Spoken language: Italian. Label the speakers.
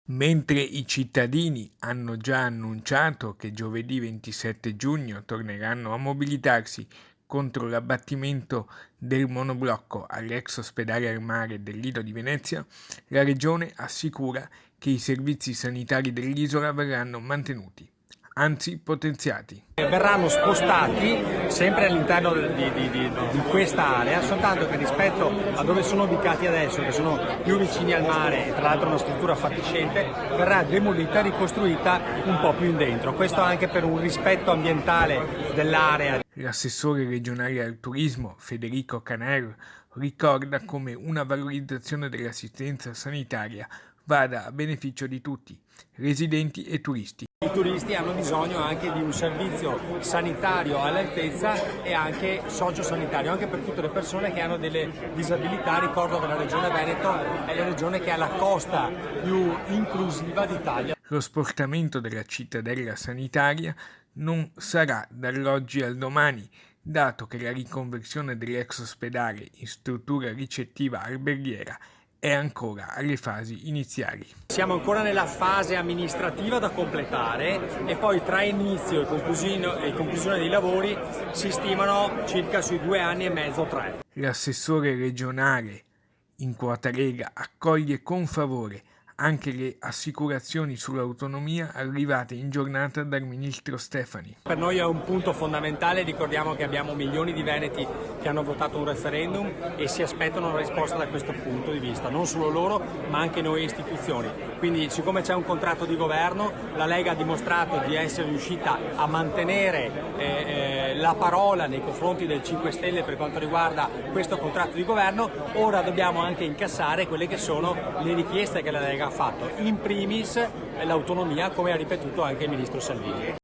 Speaker 1: Mentre i cittadini hanno già annunciato che giovedì 27 giugno torneranno a mobilitarsi contro l'abbattimento del monoblocco all'ex ospedale al mare del Lido di Venezia, la Regione assicura che i servizi sanitari dell'isola verranno mantenuti, anzi potenziati.
Speaker 2: Verranno spostati sempre all'interno di questa area, soltanto che rispetto a dove sono ubicati adesso, che sono più vicini al mare e tra l'altro una struttura fatiscente, verrà demolita e ricostruita un po' più in dentro. Questo anche per un rispetto ambientale dell'area.
Speaker 1: L'assessore regionale al turismo Federico Caner ricorda come una valorizzazione dell'assistenza sanitaria vada a beneficio di tutti, residenti e turisti.
Speaker 2: I turisti hanno bisogno anche di un servizio sanitario all'altezza e anche sociosanitario, anche per tutte le persone che hanno delle disabilità. Ricordo che la Regione Veneto è la regione che ha la costa più inclusiva d'Italia.
Speaker 1: Lo spostamento della cittadella sanitaria non sarà dall'oggi al domani, dato che la riconversione dell'ex ospedale in struttura ricettiva alberghiera è ancora alle fasi iniziali.
Speaker 2: Siamo ancora nella fase amministrativa da completare e poi tra inizio e conclusione dei lavori si stimano circa sui 2 anni e mezzo, 3.
Speaker 1: L'assessore regionale in quota Lega accoglie con favore anche le assicurazioni sull'autonomia arrivate in giornata dal ministro Stefani.
Speaker 2: Per noi è un punto fondamentale, ricordiamo che abbiamo milioni di veneti che hanno votato un referendum e si aspettano una risposta da questo punto di vista, non solo loro ma anche noi istituzioni. Quindi siccome c'è un contratto di governo, la Lega ha dimostrato di essere riuscita a mantenere la parola nei confronti del 5 Stelle per quanto riguarda questo contratto di governo. Ora dobbiamo anche incassare quelle che sono le richieste che la Lega ha fatto, in primis l'autonomia, come ha ripetuto anche il ministro Salvini.